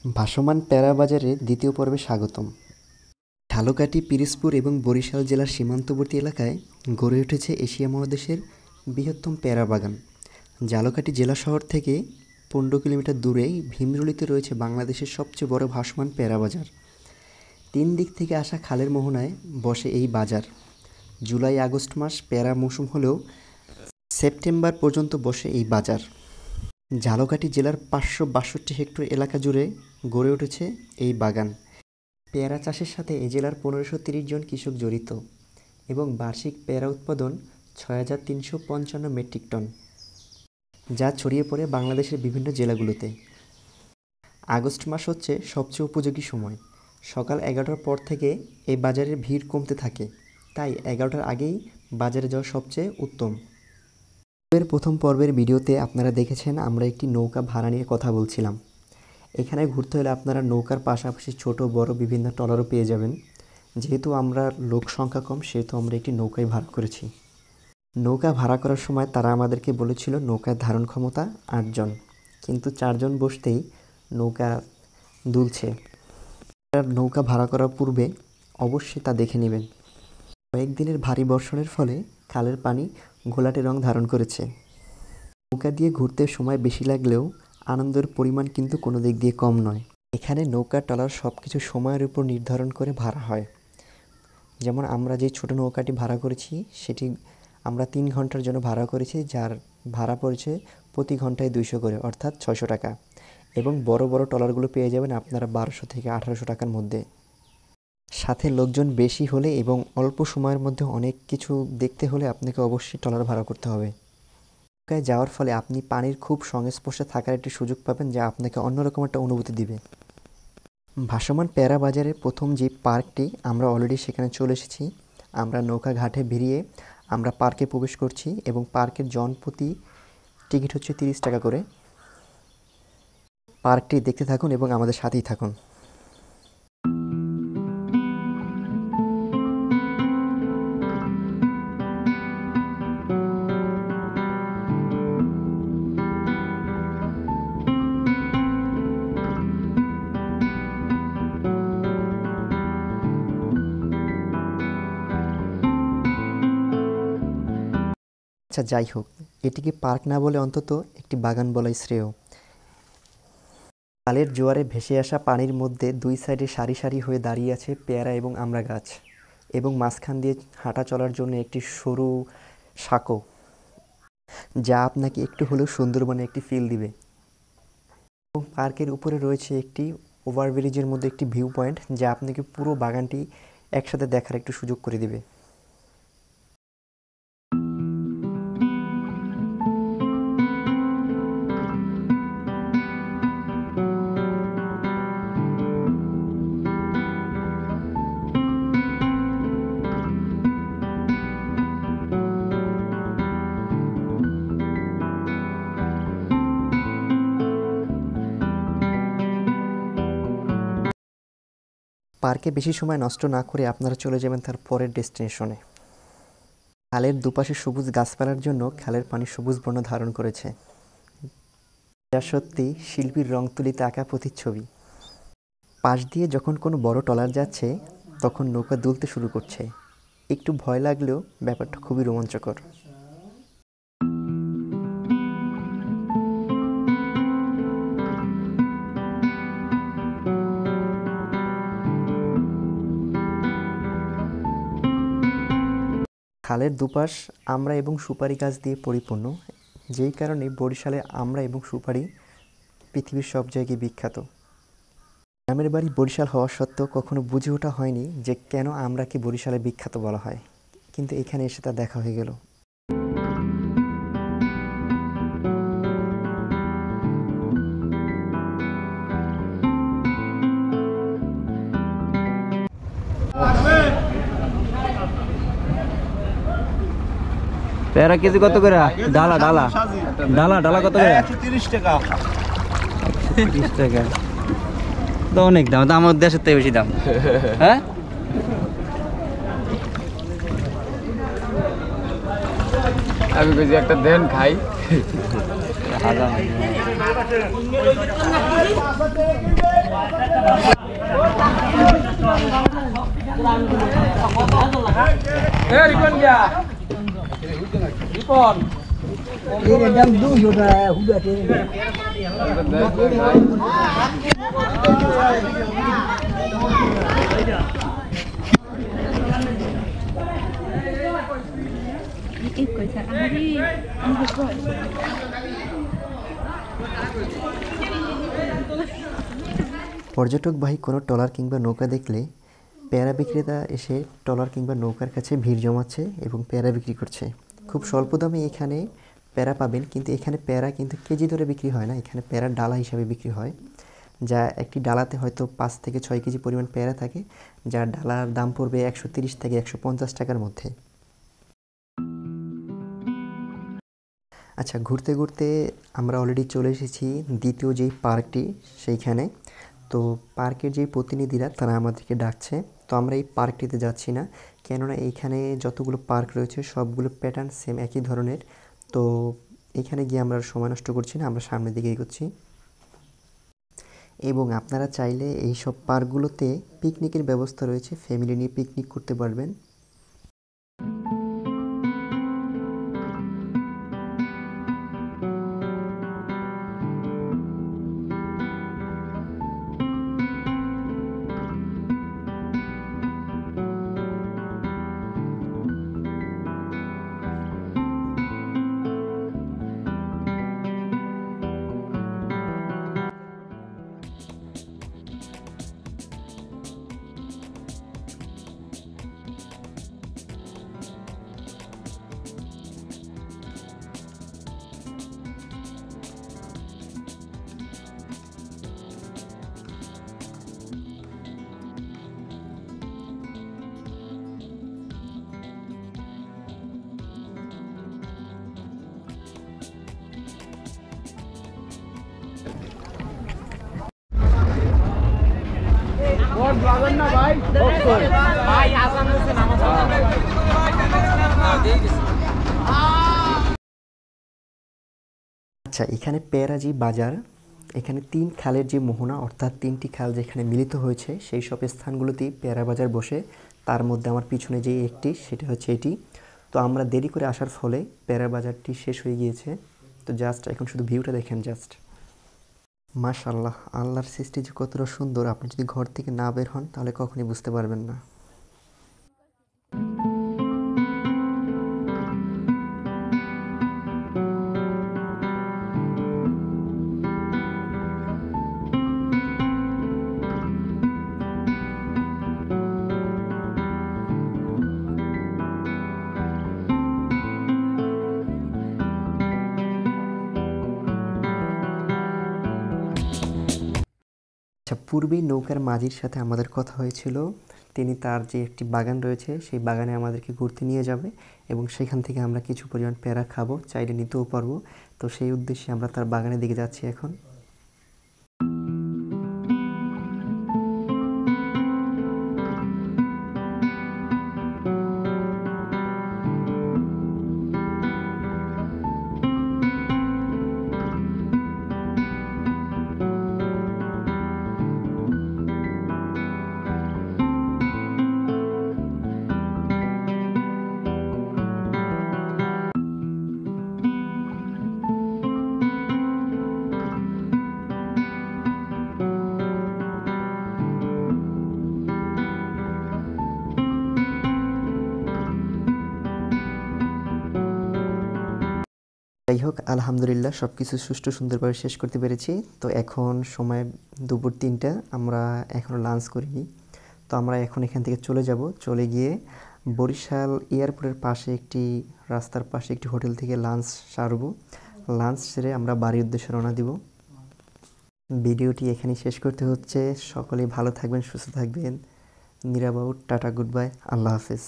ভাসমান পেয়ারা বাজারে দ্বিতীয় পর্বে স্বাগতম। ঝালকাঠি, পিরোজপুর এবং বরিশাল জেলার সীমান্তবর্তী এলাকায় গড়ে উঠেছে এশিয়া মহাদেশের বৃহত্তম পেয়ারা বাগান। ঝালকাঠি জেলা শহর থেকে 15 কিলোমিটার দূরেই ভীমরুলিতে রয়েছে বাংলাদেশের সবচেয়ে বড় ভাসমান পেয়ারা বাজার। 3 দিক থেকে আসা খালের মোহনায় বসে এই বাজার। জুলাই আগস্ট মাস পেয়ারা মৌসুম হলেও সেপ্টেম্বর পর্যন্ত বসে এই বাজার। ঝালকাঠি জেলার 562 হেক্টর এলাকা জুড়ে গড়ে উঠেছে এই বাগান। পেয়ারা চাষের সাথে এ জেলার 1530 জন কৃষক জড়িত এবং বার্ষিক পেয়ারা উৎপাদন 6355 মেট্রিক টন, যা ছড়িয়ে পড়ে বাংলাদেশের বিভিন্ন জেলাগুলোতে। আগস্ট মাস হচ্ছে সবচেয়ে উপযোগী সময়। সকাল 11টার পর থেকে এই বাজারের ভিড় কমতে থাকে, তাই 11টার আগেই বাজারে যাওয়া সবচেয়ে উত্তম। প্রথম পর্বের ভিডিওতে আপনারা দেখেছেন আমরা একটি নৌকা ভাড়া নিয়ে কথা বলছিলাম। এখানে ঘুরতে হলে আপনারা নৌকার পাশাপাশি ছোট বড় বিভিন্ন ট্রলারও পেয়ে যাবেন। যেহেতু আমরা লোক সংখ্যা কম, সেহেতু আমরা একটি নৌকায় ভাড়া করেছি। নৌকা ভাড়া করার সময় তারা আমাদেরকে বলেছিল নৌকার ধারণ ক্ষমতা 8 জন, কিন্তু 4 জন বসতেই নৌকা দুলছে। নৌকা ভাড়া করার পূর্বে অবশ্যই তা দেখে নেবেন। কয়েকদিনের ভারী বর্ষণের ফলে খালের পানি ঘোলাটে রং ধারণ করেছে। নৌকা দিয়ে ঘুরতে সময় বেশি লাগলেও আনন্দের পরিমাণ কিন্তু কোনো দিক দিয়ে কম নয়। এখানে নৌকা ট্রলার সব কিছু সময়ের উপর নির্ধারণ করে ভাড়া হয়। যেমন আমরা যে ছোট নৌকাটি ভাড়া করেছি সেটি আমরা 3 ঘন্টার জন্য ভাড়া করেছি, যার ভাড়া পড়েছে প্রতি ঘন্টায় 200 করে, অর্থাৎ 600 টাকা। এবং বড় বড় ট্রলারগুলো পেয়ে যাবেন আপনারা 1200 থেকে 1800 টাকার মধ্যে। সাথে লোকজন বেশি হলে এবং অল্প সময়ের মধ্যে অনেক কিছু দেখতে হলে আপনাকে অবশ্যই ট্রলার ভাড়া করতে হবে। নৌকায় যাওয়ার ফলে আপনি পানির খুব সংস্পর্শে থাকার একটি সুযোগ পাবেন, যা আপনাকে অন্যরকম একটা অনুভূতি দিবে। ভাসমান পেয়ারা বাজারের প্রথম যে পার্কটি, আমরা অলরেডি সেখানে চলে এসেছি। আমরা নৌকা ঘাটে বেরিয়ে আমরা পার্কে প্রবেশ করছি এবং পার্কের জনপ্রতি টিকিট হচ্ছে 30 টাকা করে। পার্কটি দেখতে থাকুন এবং আমাদের সাথেই থাকুন। আচ্ছা, যাই হোক, এটিকে পার্ক না বলে অন্তত একটি বাগান বলাই শ্রেয়। খালের জোয়ারে ভেসে আসা পানির মধ্যে 2 সাইডে সারি সারি হয়ে দাঁড়িয়ে আছে পেয়ারা এবং আমড়া গাছ, এবং মাঝখান দিয়ে হাঁটা চলার জন্য একটি সরু সাঁকো, যা আপনাকে একটু হলেও সুন্দরবনে একটি ফিল দিবে। এবং পার্কের উপরে রয়েছে একটি ওভারব্রিজের মধ্যে একটি ভিউ পয়েন্ট, যা আপনাকে পুরো বাগানটি একসাথে দেখার একটু সুযোগ করে দিবে। পার্কে বেশি সময় নষ্ট না করে আপনারা চলে যাবেন তার পরের ডেস্টিনেশনে। খালের দুপাশে সবুজ গাছপালার জন্য খালের পানি সবুজ বর্ণ ধারণ করেছে, যা সত্যি শিল্পীর রং তুলিতে আঁকা প্রতিচ্ছবি। পাশ দিয়ে যখন কোনো বড় ট্রলার যাচ্ছে তখন নৌকা দুলতে শুরু করছে। একটু ভয় লাগলেও ব্যাপারটা খুবই রোমাঞ্চকর। খালের দুপাশ আমড়া এবং সুপারি গাছ দিয়ে পরিপূর্ণ, যেই কারণে বরিশালে আমড়া এবং সুপারি পৃথিবীর সব জায়গায় বিখ্যাত। গ্রামের বাড়ি বরিশাল হওয়া সত্ত্বেও কখনো বুঝে ওঠা হয়নি যে কেন আমড়াকে বরিশালে বিখ্যাত বলা হয়, কিন্তু এখানে এসে তা দেখা হয়ে গেল। পেয়ারা কেজি কত করে? ডালা ডালা ডালা ডালা কত করে? 130 টাকা। 30 টাকা তো অনেক দাম, তো আমার দেশের থেকে বেশি দাম। হ্যাঁ, আমি কইছি একটা দেন খাই। হাজার রিপন দিয়া রিপন পর্যটকবাহী কোনো ট্রলার কিংবা নৌকা দেখলে পেয়ারা বিক্রেতা এসে ট্রলার কিংবা নৌকার কাছে ভিড় জমাচ্ছে এবং পেয়ারা বিক্রি করছে। খুব স্বল্প দামে এখানে পেয়ারা পাবেন, কিন্তু এখানে পেয়ারা কিন্তু কেজি ধরে বিক্রি হয় না, এখানে পেয়ারা ডালা হিসাবে বিক্রি হয়। যা একটি ডালাতে হয়তো 5 থেকে 6 কেজি পরিমাণ পেয়ারা থাকে, যার ডালার দাম পড়বে 130 থেকে 150 টাকার মধ্যে। আচ্ছা, ঘুরতে ঘুরতে আমরা অলরেডি চলে এসেছি দ্বিতীয় যেই পার্কটি সেইখানে। তো পার্কের যেই প্রতিনিধিরা তারা আমাদেরকে ডাকছে, তো আমরা এই পার্কটিতে যাচ্ছি না, কেননা এইখানে যতগুলো পার্ক রয়েছে সবগুলো প্যাটার্ন সেম একই ধরনের। তো এখানে গিয়ে আমরা সময় নষ্ট করছি না, আমরা সামনের দিকে এগোচ্ছি। এবং আপনারা চাইলে এই সব পার্কগুলোতে পিকনিকের ব্যবস্থা রয়েছে, ফ্যামিলি নিয়ে পিকনিক করতে পারবেন। আচ্ছা, এখানে পেয়ারাজি বাজার, এখানে 3 খালের যে মোহনা, অর্থাৎ 3টি খাল যেখানে মিলিত হয়েছে সেই সব স্থানগুলোতেই পেয়ারা বাজার বসে। তার মধ্যে আমার পিছনে যে একটি, সেটা হচ্ছে এটি। তো আমরা দেরি করে আসার ফলে পেয়ারা বাজারটি শেষ হয়ে গিয়েছে। তো জাস্ট এখন শুধু ভিউটা দেখেন, জাস্ট মাশাআল্লাহ, আল্লাহর সৃষ্টি যে কতটা সুন্দর, আপনি যদি ঘর থেকে না বের হন তাহলে কখনই বুঝতে পারবেন না। আচ্ছা, পূর্বেই নৌকার মাঝির সাথে আমাদের কথা হয়েছিল, তিনি তার যে একটি বাগান রয়েছে সেই বাগানে আমাদেরকে ঘুরতে নিয়ে যাবে এবং সেখান থেকে আমরা কিছু পরিমাণ পেয়ারা খাবো, চাইলে নিতেও পারবো। তো সেই উদ্দেশ্যে আমরা তার বাগানের দিকে যাচ্ছি এখন। যাই হোক, আলহামদুলিল্লাহ সব কিছু সুষ্ঠু সুন্দরভাবে শেষ করতে পেরেছি। তো এখন সময় দুপুর 3টা, আমরা এখনও লাঞ্চ করিনি। তো আমরা এখন এখান থেকে চলে যাব, চলে গিয়ে বরিশাল এয়ারপোর্টের পাশে একটি রাস্তার পাশে একটি হোটেল থেকে লাঞ্চ সারব। লাঞ্চ সেরে আমরা বাড়ির উদ্দেশ্যে রওনা দিব। ভিডিওটি এখানেই শেষ করতে হচ্ছে। সকলেই ভালো থাকবেন, সুস্থ থাকবেন। নিরাবাউ, টাটা, গুড বাই, আল্লাহ হাফেজ।